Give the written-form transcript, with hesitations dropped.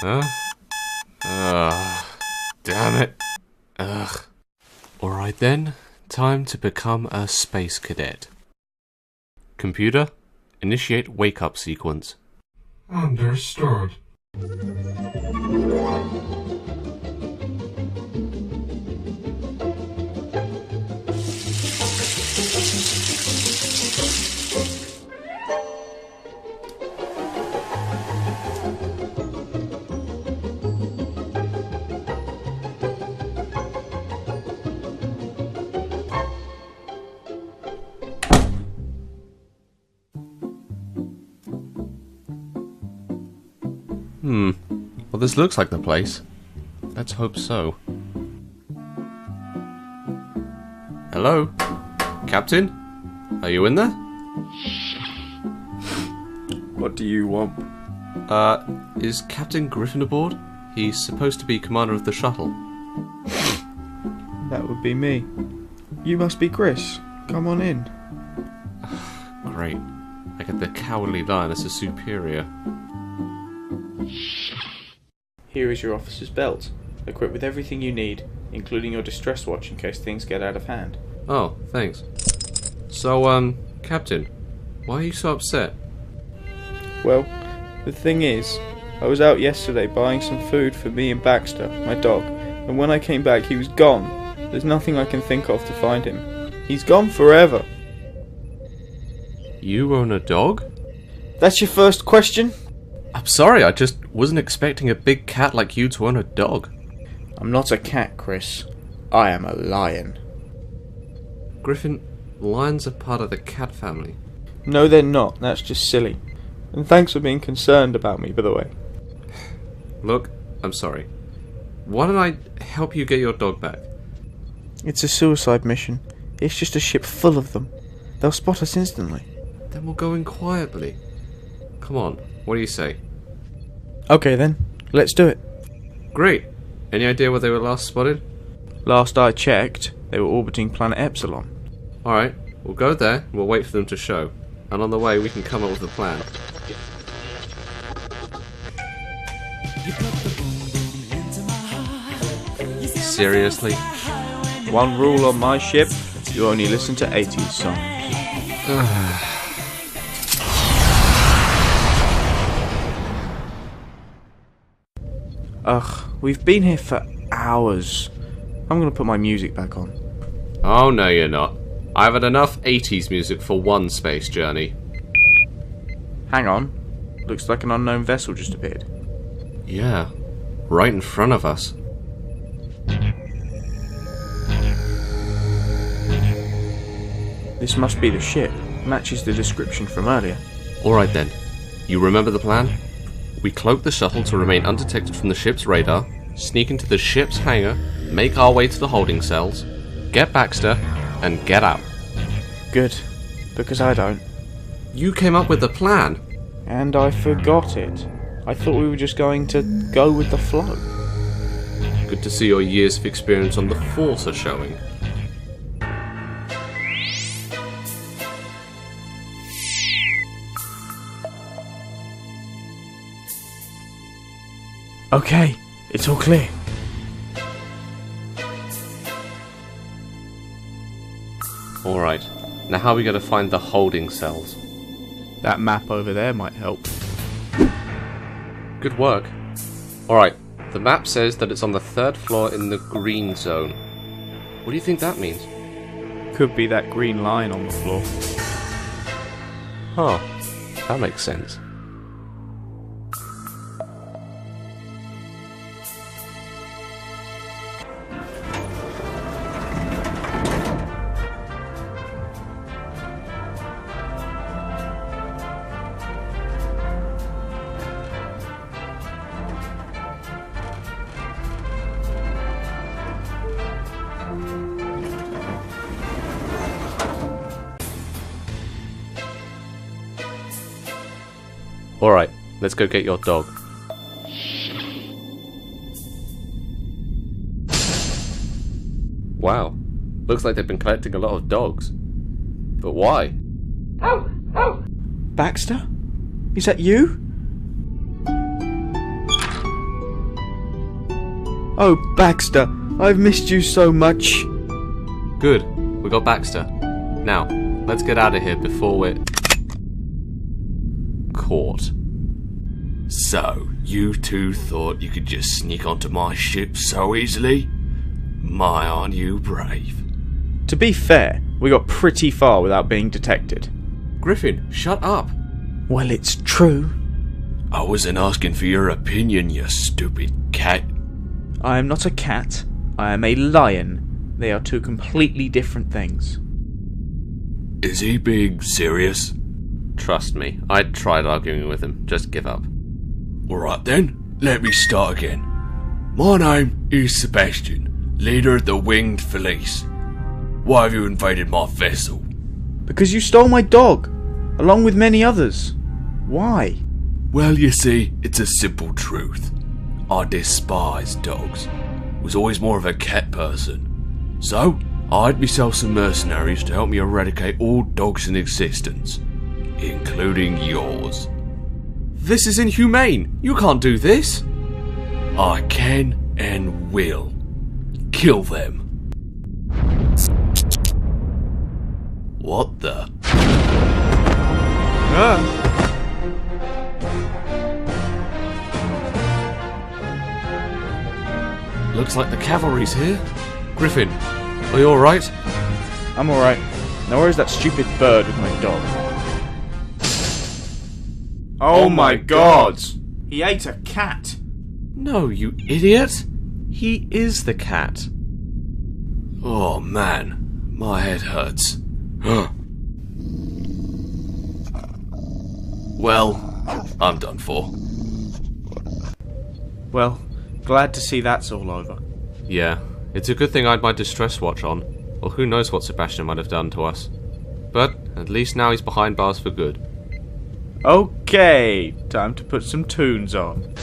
Huh? Ugh. Damn it. Ugh. Alright then, time to become a space cadet. Computer, initiate wake-up sequence. Understood. Well, this looks like the place. Let's hope so. Hello? Captain? Are you in there? What do you want? Is Captain Griffin aboard? He's supposed to be commander of the shuttle. That would be me. You must be Chris. Come on in. Great. I get the Cowardly Lion as a superior. Here is your officer's belt, equipped with everything you need, including your distress watch in case things get out of hand. Oh, thanks. So, Captain, why are you so upset? Well, the thing is, I was out yesterday buying some food for me and Baxter, my dog, and when I came back he was gone. There's nothing I can think of to find him. He's gone forever. You own a dog? That's your first question? I'm sorry, I just wasn't expecting a big cat like you to own a dog. I'm not a cat, Chris. I am a lion. Griffin, lions are part of the cat family. No, they're not. That's just silly. And thanks for being concerned about me, by the way. Look, I'm sorry. Why don't I help you get your dog back? It's a suicide mission. It's just a ship full of them. They'll spot us instantly. Then we'll go in quietly. Come on, what do you say? Okay then, let's do it. Great. Any idea where they were last spotted? Last I checked, they were orbiting planet Epsilon. Alright, we'll go there, and we'll wait for them to show. And on the way, we can come up with a plan. Seriously? One rule on my ship, you only listen to 80s songs. Ugh, we've been here for hours. I'm gonna put my music back on. Oh, no you're not. I've had enough 80s music for one space journey. Hang on. Looks like an unknown vessel just appeared. Yeah, right in front of us. This must be the ship. Matches the description from earlier. Alright then. You remember the plan? We cloak the shuttle to remain undetected from the ship's radar, sneak into the ship's hangar, make our way to the holding cells, get Baxter, and get out. Good, because I don't. You came up with the plan. And I forgot it. I thought we were just going to go with the flow. Good to see your years of experience on the Force are showing. Okay, it's all clear. Alright, now how are we going to find the holding cells? That map over there might help. Good work. Alright, the map says that it's on the 3rd floor in the green zone. What do you think that means? Could be that green line on the floor. Huh, that makes sense. Alright, let's go get your dog. Wow, looks like they've been collecting a lot of dogs. But why? Baxter? Is that you? Oh, Baxter, I've missed you so much. Good. We got Baxter. Now, let's get out of here before we're caught. So, you two thought you could just sneak onto my ship so easily? My, aren't you brave? To be fair, we got pretty far without being detected. Griffin, shut up. Well, it's true. I wasn't asking for your opinion, you stupid cat. I am not a cat. I am a lion. They are two completely different things. Is he being serious? Trust me, I tried arguing with him. Just give up. Alright then, let me start again. My name is Sebastian, leader of the Winged Felice. Why have you invaded my vessel? Because you stole my dog, along with many others. Why? Well, you see, it's a simple truth. I despise dogs. Was always more of a cat person. So, I hired myself some mercenaries to help me eradicate all dogs in existence, including yours. This is inhumane. You can't do this. I can and will. Kill them. What the? Looks like the cavalry's here. Griffin, are you alright? I'm alright. Now where's that stupid bird with my dog? Oh my god! He ate a cat! No, you idiot. He is the cat. Oh man, my head hurts. Well, I'm done for. Well, glad to see that's all over. Yeah, it's a good thing I had my distress watch on, or who knows what Sebastian might have done to us. But at least now he's behind bars for good. Okay, time to put some tunes on.